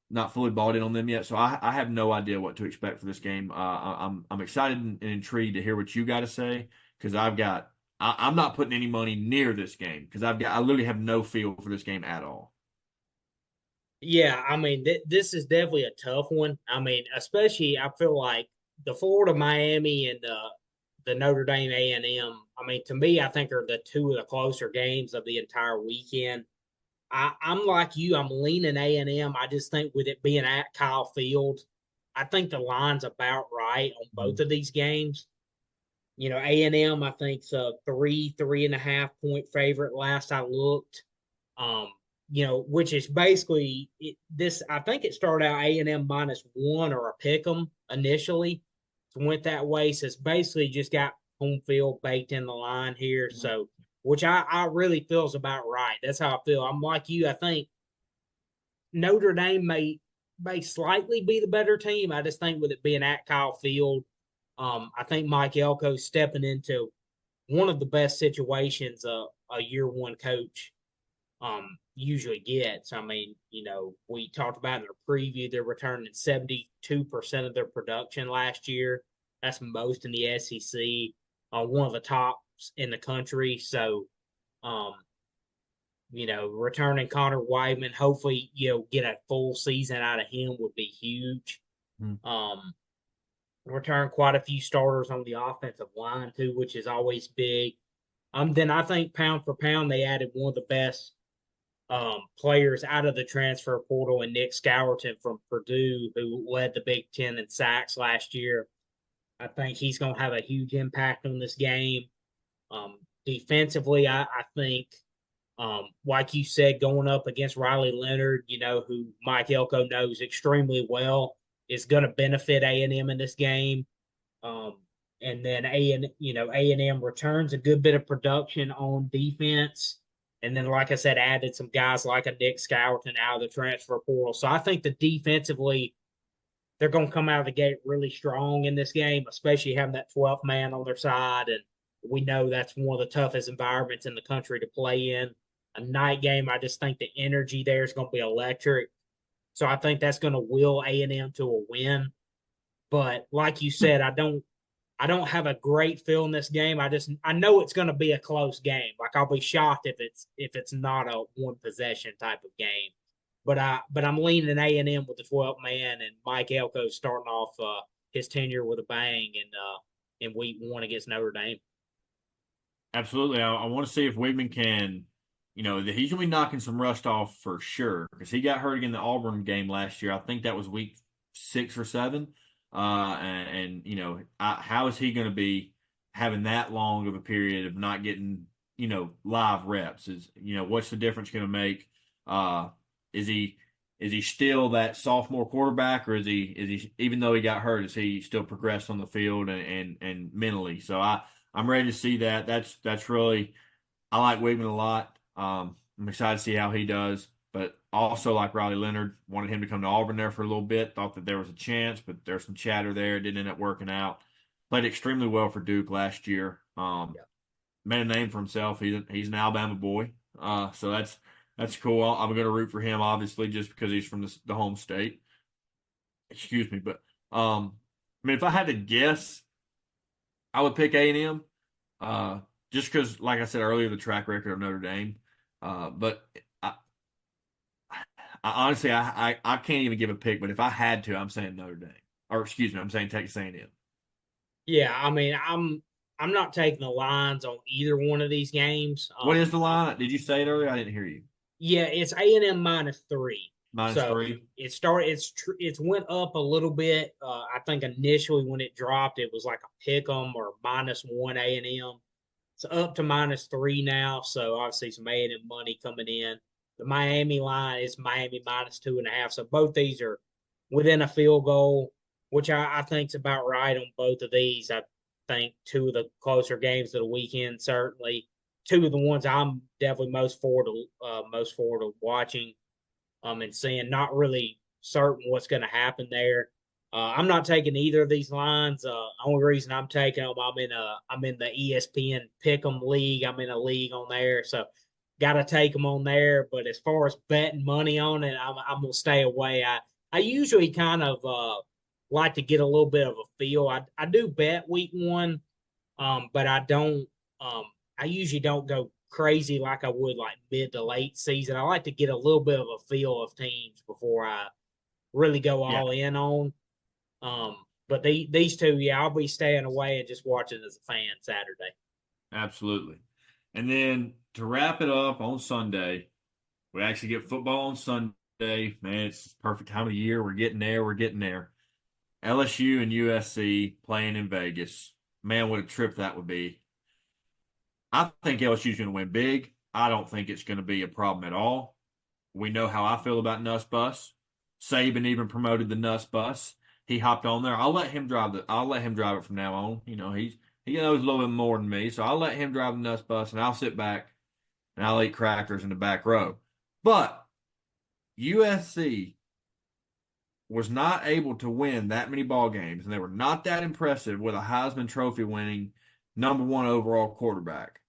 Not fully bought in on them yet, so I have no idea what to expect for this game. I'm excited and intrigued to hear what you got to say because I'm not putting any money near this game because I literally have no feel for this game at all. Yeah, I mean, this is definitely a tough one. I mean, especially I feel like the Florida Miami and the Notre Dame A&M. I mean, to me, I think are the two of the closer games of the entire weekend. I'm like you. I'm leaning A&M. I just think with it being at Kyle Field, I think the line's about right on both of these games. A&M, I think's a 3.5 point favorite last I looked. Um, which is basically this. I think it started out A&M -1 or a pick 'em initially. So went that way. So it's basically just got home field baked in the line here. So, which I really feel is about right. That's how I feel. I'm like you. I think Notre Dame may slightly be the better team. I just think with it being at Kyle Field, I think Mike Elko stepping into one of the best situations a year one coach usually gets. I mean, we talked about in the preview, they're returning 72% of their production last year. That's most in the SEC, one of the tops in the country. So, um, returning Connor Weidman, hopefully, get a full season out of him would be huge. Hmm. Return quite a few starters on the offensive line too, which is always big. Then I think pound for pound, they added one of the best players out of the transfer portal and Nick Scourton from Purdue, who led the Big Ten in sacks last year. I think he's going to have a huge impact on this game. Defensively, I think, like you said, going up against Riley Leonard, who Mike Elko knows extremely well, is going to benefit A&M in this game. Um, and then A&M returns a good bit of production on defense. And then, like I said, added some guys like a Nick Scourton out of the transfer portal. So I think the defensively, they're going to come out of the gate really strong in this game, especially having that 12th man on their side. And we know that's one of the toughest environments in the country to play in. A night game, I just think the energy there is going to be electric. So I think that's going to will A&M to a win. But like you said, I don't have a great feel in this game. I know it's going to be a close game. Like I'll be shocked if it's not a one possession type of game. But I'm leaning A&M with the 12th man and Mike Elko starting off his tenure with a bang in week one against Notre Dame. Absolutely. I want to see if Wigman can, he's going to be knocking some rust off for sure because he got hurt in the Auburn game last year. I think that was week 6 or 7. How is he going to be having that long of a period of not getting, live reps? What's the difference going to make? Is he still that sophomore quarterback, or is he even though he got hurt, is he still progressed on the field and mentally? So I'm ready to see that. That's really I like Wigman a lot. I'm excited to see how he does, but also like Riley Leonard, wanted him to come to Auburn there for a little bit. Thought that there was a chance, but there's some chatter there. It didn't end up working out. Played extremely well for Duke last year. Yeah. Made a name for himself. He's an Alabama boy. So that's cool. I'm going to root for him, obviously, just because he's from the home state. Excuse me, but I mean, if I had to guess, I would pick A&M. Just because, like I said earlier, the track record of Notre Dame. But I honestly, I can't even give a pick. But if I had to, I'm saying Notre Dame, or excuse me, I'm saying Texas A&M. Yeah, I mean, I'm not taking the lines on either one of these games. What is the line? Did you say it earlier? I didn't hear you. Yeah, it's A&M -3. Minus So three. it's went up a little bit. I think initially when it dropped, it was like a pick 'em or -1 A&M. It's up to -3 now. So obviously some A&M money coming in. The Miami line is Miami -2.5. So both these are within a field goal, which I think is about right on both of these. I think two of the closer games of the weekend, certainly two of the ones I'm definitely most forward to watching and seeing. Not really certain what's going to happen there. I'm not taking either of these lines. Only reason I'm taking them, I'm in the ESPN Pick'em League. I'm in a league on there, so got to take them on there. But as far as betting money on it, I'm gonna stay away. I usually kind of like to get a little bit of a feel. I do bet week one, but I don't. Um, I usually don't go crazy like I would like mid to late season. I like to get a little bit of a feel of teams before I really go Yeah, all in on. But these two, yeah, I'll be staying away and just watching as a fan Saturday. absolutely. And then to wrap it up on Sunday, we actually get football on Sunday. Man, it's the perfect time of the year. We're getting there. We're getting there. LSU and USC playing in Vegas. Man, what a trip that would be. I think LSU's going to win big. I don't think it's going to be a problem at all. We know how I feel about Nuss Bus. Saban even promoted the Nuss Bus. He hopped on there. I'll let him drive it from now on. He knows a little bit more than me, so I'll let him drive the Nuss Bus, and I'll sit back and I'll eat crackers in the back row. But USC was not able to win that many ball games, and they were not that impressive with a Heisman Trophy winning number one overall quarterback.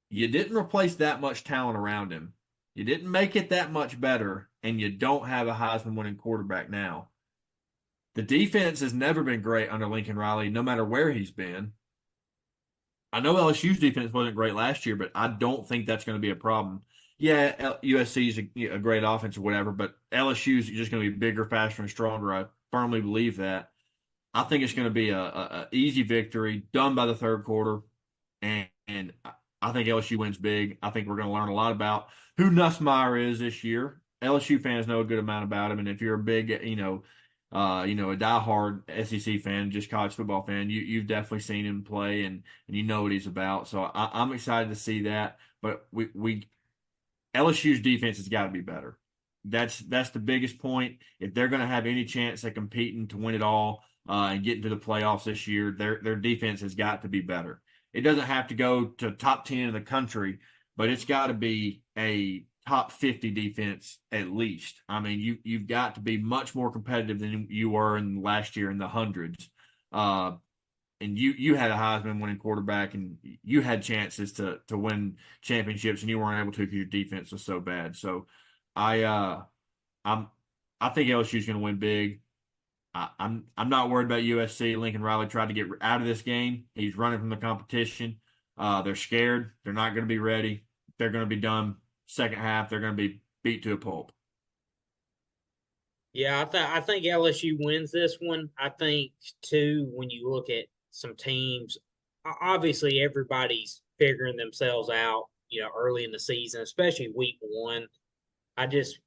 You didn't replace that much talent around him. You didn't make it that much better, and you don't have a Heisman winning quarterback now. The defense has never been great under Lincoln Riley, no matter where he's been. I know LSU's defense wasn't great last year, but I don't think that's going to be a problem. Yeah, USC is a great offense or whatever, but LSU is just going to be bigger, faster, and stronger. I firmly believe that. I think it's going to be a easy victory, done by the third quarter, and I think LSU wins big. I think we're going to learn a lot about who Nussmeier is this year. LSU fans know a good amount about him, and if you're a big, a diehard SEC fan, just college football fan, you've definitely seen him play, and you know what he's about. So I'm excited to see that. But we LSU's defense has got to be better. That's the biggest point. If they're going to have any chance at competing to win it all and get into the playoffs this year, their defense has got to be better. It doesn't have to go to top 10 in the country, but it's got to be a top 50 defense at least. I mean, you've got to be much more competitive than you were in last year in the hundreds. And you had a Heisman winning quarterback, and you had chances to win championships, and you weren't able to because your defense was so bad. So I I'm I think LSU's going to win big. I'm not worried about USC. Lincoln Riley tried to get out of this game. He's running from the competition. They're scared. They're not going to be ready. They're going to be done second half. They're going to be beat to a pulp. Yeah, I think LSU wins this one. I think too when you look at some teams, obviously everybody's figuring themselves out. Early in the season, especially week one. I just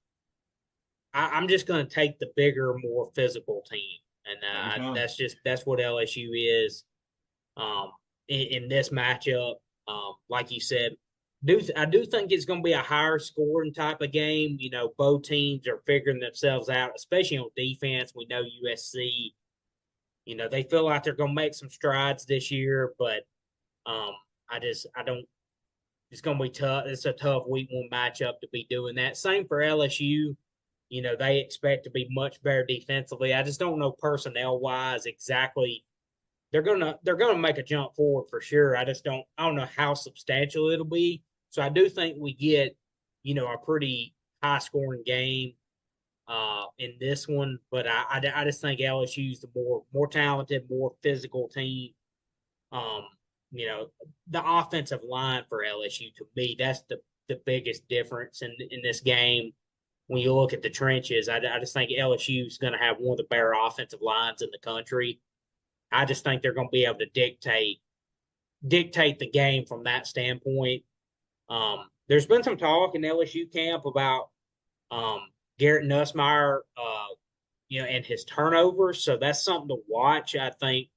I'm just going to take the bigger, more physical team, and Every time. that's what LSU is in this matchup. Like you said, I do think it's going to be a higher scoring type of game. Both teams are figuring themselves out, especially on defense. We know USC. They feel like they're going to make some strides this year, but um, I don't. It's going to be tough. It's a tough week one matchup to be doing that. Same for LSU. They expect to be much better defensively. I just don't know personnel wise exactly. They're gonna make a jump forward for sure. I don't know how substantial it'll be. So I do think we get a pretty high scoring game in this one. But I just think LSU's the more talented, more physical team. Um, the offensive line for LSU to me that's the biggest difference in this game when you look at the trenches. I just think LSU is going to have one of the better offensive lines in the country. I just think they're going to be able to dictate the game from that standpoint. There's been some talk in LSU camp about Garrett Nussmeier, and his turnovers. So that's something to watch. I think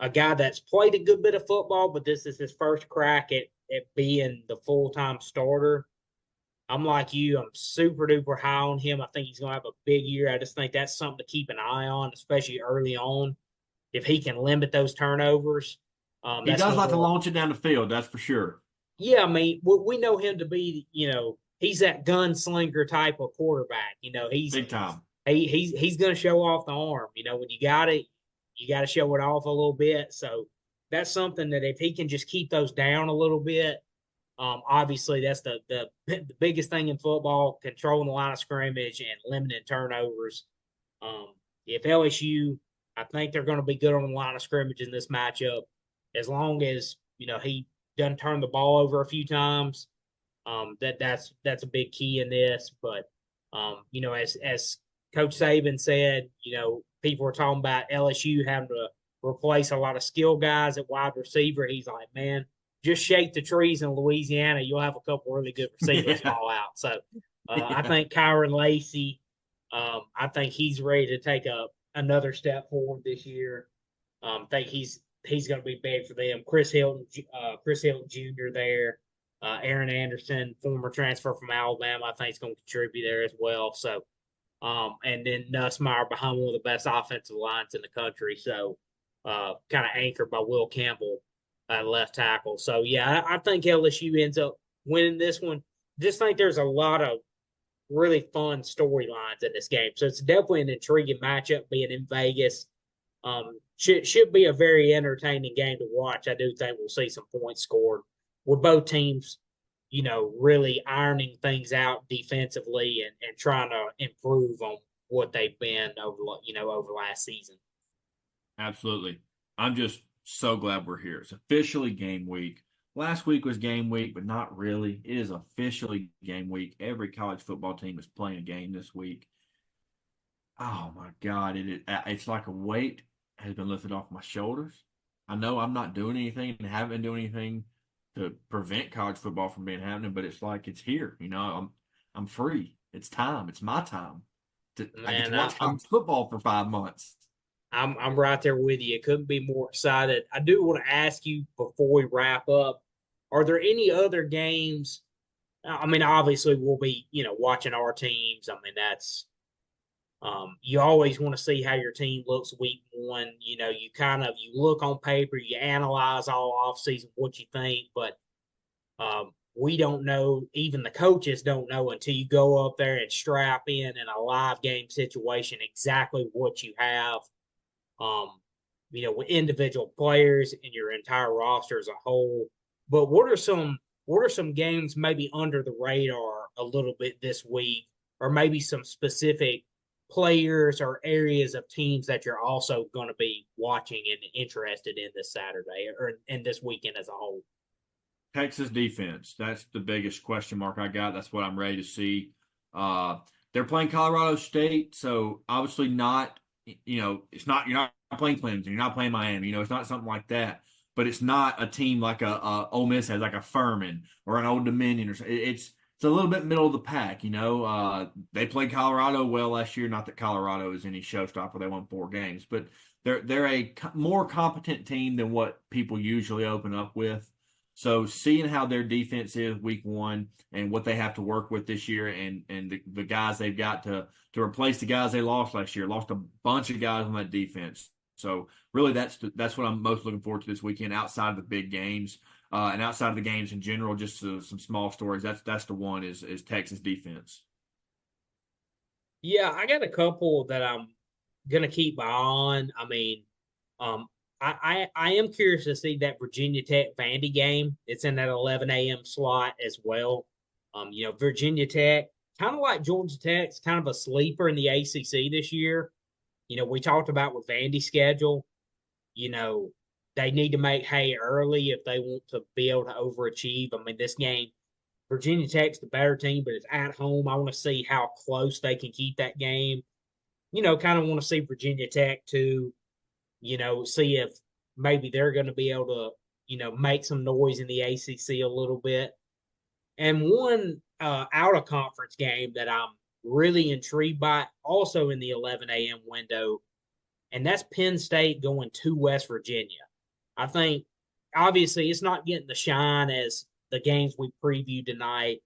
a guy that's played a good bit of football, but this is his first crack at being the full time starter. I'm like you. I'm super duper high on him. I think he's going to have a big year. I just think that's something to keep an eye on, especially early on. If he can limit those turnovers, He that's does like to more. launch it down the field, that's for sure. Yeah, I mean, we know him to be, he's that gunslinger type of quarterback. Big time. He's going to show off the arm. When you got it, you got to show it off a little bit. So that's something that if he can just keep those down a little bit, obviously, that's the biggest thing in football: controlling the line of scrimmage and limiting turnovers. Um, if LSU, I think they're going to be good on the line of scrimmage in this matchup, as long as he doesn't turn the ball over a few times. That's a big key in this. But as Coach Saban said, people are talking about LSU having to replace a lot of skill guys at wide receiver. He's like, man, just shake the trees in Louisiana, you'll have a couple really good receivers Yeah. fall out. So I Yeah. think Kyron Lacey, I think he's ready to take another step forward this year. I think he's going to be big for them. Chris Hilton Jr. there, Aaron Anderson, former transfer from Alabama, I think is going to contribute there as well. So, and then Nussmeier behind one of the best offensive lines in the country. So, kind of anchored by Will Campbell left tackle. So yeah, I think LSU ends up winning this one. Just think there's a lot of really fun storylines in this game. So it's definitely an intriguing matchup being in Vegas. should be a very entertaining game to watch. I do think we'll see some points scored with both teams, really ironing things out defensively and trying to improve on what they've been over last season. Absolutely. I'm just so glad we're here. It's officially game week. Last week was game week, but not really. It is officially game week. Every college football team is playing a game this week. Oh my God, it's like a weight has been lifted off my shoulders. I know I'm not doing anything and haven't been doing anything to prevent college football from being happening, but it's like it's here. I'm free. It's time. It's my time. I get to Man, watch college football for 5 months. I'm right there with you. Couldn't be more excited. I do want to ask you before we wrap up, are there any other games? I mean, obviously we'll be, watching our teams. I mean, that's you always want to see how your team looks week one. You look on paper, you analyze all off season what you think, but we don't know. Even the coaches don't know until you go up there and strap in a live game situation exactly what you have. Um, with individual players and your entire roster as a whole. But what are some games maybe under the radar a little bit this week, or maybe some specific players or areas of teams that you're also going to be watching and interested in this Saturday or in this weekend as a whole? Texas defense. That's the biggest question mark I got. That's what I'm ready to see. Uh, they're playing Colorado State, so obviously not. It's not you're not playing Clemson, you're not playing Miami. It's not something like that. But it's not a team like a Ole Miss has, like a Furman or an Old Dominion, or it's a little bit middle of the pack. They played Colorado well last year. Not that Colorado is any showstopper; they won 4 games, but they're a more competent team than what people usually open up with. So seeing how their defense is week one and what they have to work with this year and the guys they've got to replace the guys they lost last year, lost a bunch of guys on that defense. So really that's what I'm most looking forward to this weekend outside of the big games and outside of the games in general, just some small stories. That's the one is Texas defense. Yeah, I got a couple that I'm gonna keep my eye on. I mean, um, I am curious to see that Virginia Tech Vandy game. It's in that 11 a.m. slot as well. Virginia Tech, kind of like Georgia Tech's kind of a sleeper in the ACC this year. We talked about with Vandy's schedule. You know, they need to make hay early if they want to be able to overachieve. I mean, this game, Virginia Tech's the better team, but it's at home. I want to see how close they can keep that game. Kind of want to see Virginia Tech too, see if maybe they're going to be able to, make some noise in the ACC a little bit. And one out of conference game that I'm really intrigued by, also in the 11 a.m. window, and that's Penn State going to West Virginia. I think obviously it's not getting the shine as the games we previewed tonight,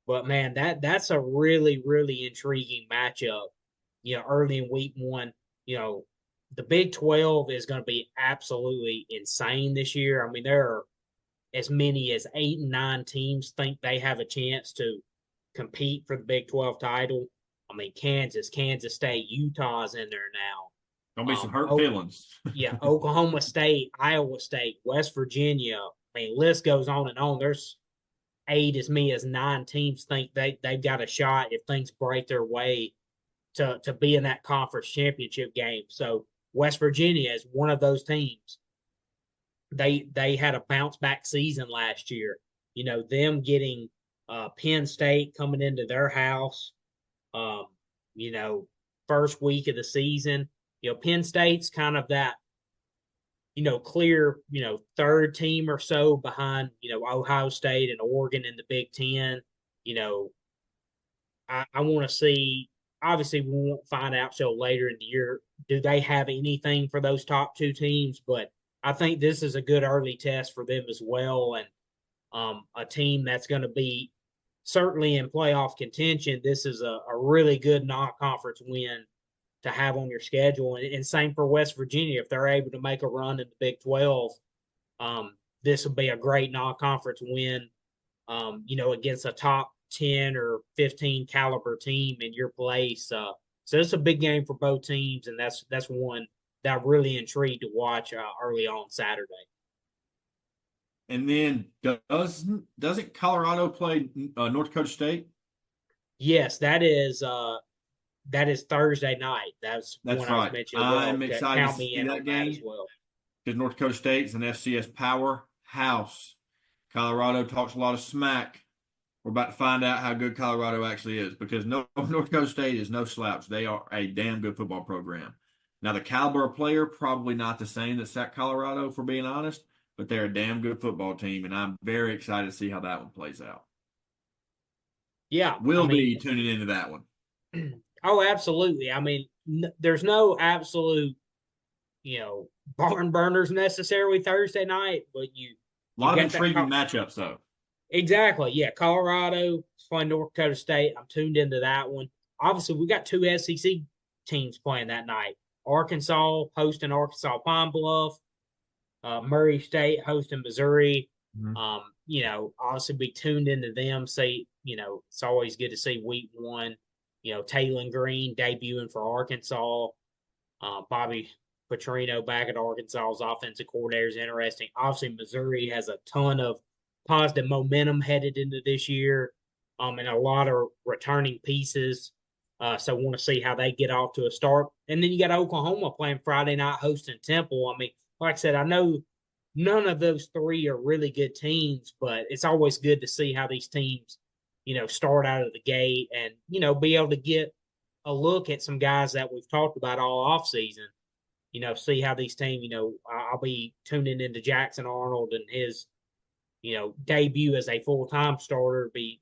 but man, that's a really really intriguing matchup. Early in week one, the Big 12 is going to be absolutely insane this year. I mean, there are as many as 8 and 9 teams think they have a chance to compete for the Big 12 title. I mean, Kansas State, Utah's in there now. Gonna be some hurt feelings. Yeah, Oklahoma State, Iowa State, West Virginia. I mean, list goes on and on. There's 8 as many as 9 teams think they've got a shot if things break their way to be in that conference championship game. So West Virginia is one of those teams. They had a bounce back season last year. Them getting Penn State coming into their house. Um, you know, first week of the season. Penn State's kind of that, clear, third team or so behind, Ohio State and Oregon in the Big Ten. You know, I want to see. Obviously, we won't find out till later in the year. Do they have anything for those top 2 teams? But I think this is a good early test for them as well, and a team that's going to be certainly in playoff contention. This is a really good non-conference win to have on your schedule, and same for West Virginia if they're able to make a run in the Big 12. This will be a great non-conference win. Against a top 10 or 15 caliber team in your place. So it's a big game for both teams, and that's one that I'm really intrigued to watch early on Saturday. And then doesn't Colorado play North Dakota State? Yes, that is Thursday night. That's That's one I was right. mentioning. I'm Well, excited to count me see in on that that as game well. because North Dakota State is an FCS powerhouse. Colorado talks a lot of smack. We're about to find out how good Colorado actually is because no North Dakota State is no slouch. They are a damn good football program. Now the caliber of player probably not the same that at Colorado, for being honest, but they're a damn good football team, and I'm very excited to see how that one plays out. Yeah, I We'll mean, be tuning into that one. oh, absolutely. I mean, there's no absolute, barn burners necessarily Thursday night, but A you lot of got that. intriguing matchups though. Exactly. Yeah. Colorado playing North Dakota State. I'm tuned into that one. Obviously, we got two SEC teams playing that night. Arkansas hosting Arkansas Pine Bluff. Murray State hosting Missouri. Mhm. Obviously be tuned into them. See, it's always good to see week one. Taylor Green debuting for Arkansas. Bobby Petrino back at Arkansas's offensive coordinator is interesting. Obviously, Missouri has a ton of positive momentum headed into this year, and a lot of returning pieces. So want to see how they get off to a start. And then you got Oklahoma playing Friday night hosting Temple. I mean, like I said, I know none of those three are really good teams, but it's always good to see how these teams, start out of the gate and, be able to get a look at some guys that we've talked about all off season. See how these teams. I'll be tuning into Jackson Arnold and his, debut as a full time starter. Be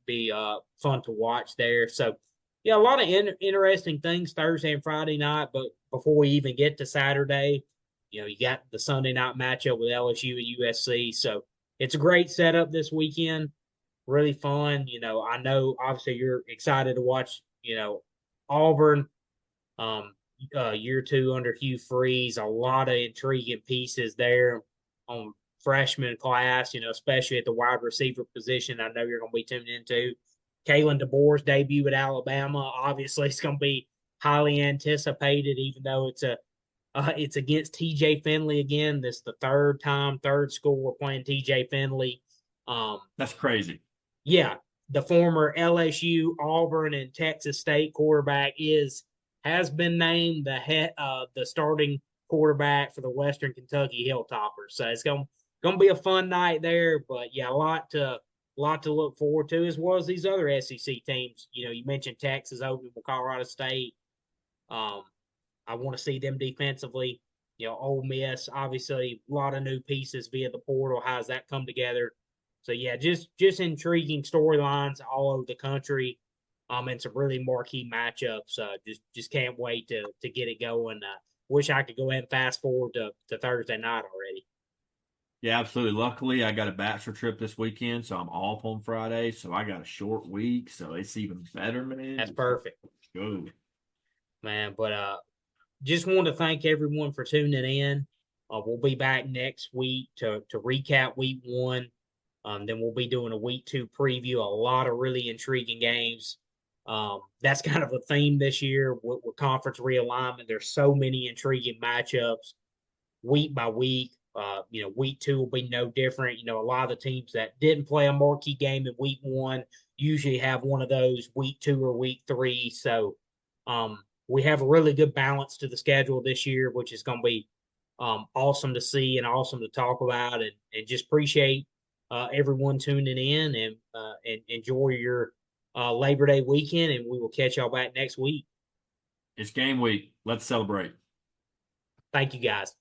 fun to watch there. So yeah, a lot of interesting things Thursday and Friday night. But before we even get to Saturday, you got the Sunday night matchup with LSU and USC. So it's a great setup this weekend. Really fun. I know obviously you're excited to watch. Auburn, um, year two under Hugh Freeze. A lot of intriguing pieces there on freshman class. Especially at the wide receiver position. I know you're going to be tuned into. Kalen DeBoer's debut at Alabama. Obviously, it's going to be highly anticipated, even though it's against TJ Finley again. This is the third school we're playing TJ Finley. That's crazy. Yeah, the former LSU, Auburn, and Texas State quarterback has been named the starting quarterback for the Western Kentucky Hilltoppers. So it's gonna be a fun night there. But yeah, a lot to look forward to, as well as these other SEC teams. You mentioned Texas opening with Colorado State. Um, I want to see them defensively. Ole Miss, obviously, a lot of new pieces via the portal. How's that come together? So yeah, just intriguing storylines all over the country, and some really marquee matchups. Just can't wait to get it going. Wish I could go ahead and fast forward to Thursday night already. Yeah, absolutely. Luckily, I got a bachelor trip this weekend, so I'm off on Friday. So I got a short week, so it's even better, That's man. perfect, Go. man. But just want to thank everyone for tuning in. We'll be back next week to recap week one. Then we'll be doing a week two preview. A lot of really intriguing games. That's kind of a theme this year with conference realignment. There's so many intriguing matchups week by week. Week two will be no different. A lot of the teams that didn't play a marquee game in week one usually have one of those week two or week three. So we have a really good balance to the schedule this year, which is going to be awesome to see and awesome to talk about, and just appreciate everyone tuning in and enjoy your Labor Day weekend. And we will catch y'all back next week. It's game week. Let's celebrate. Thank you, guys.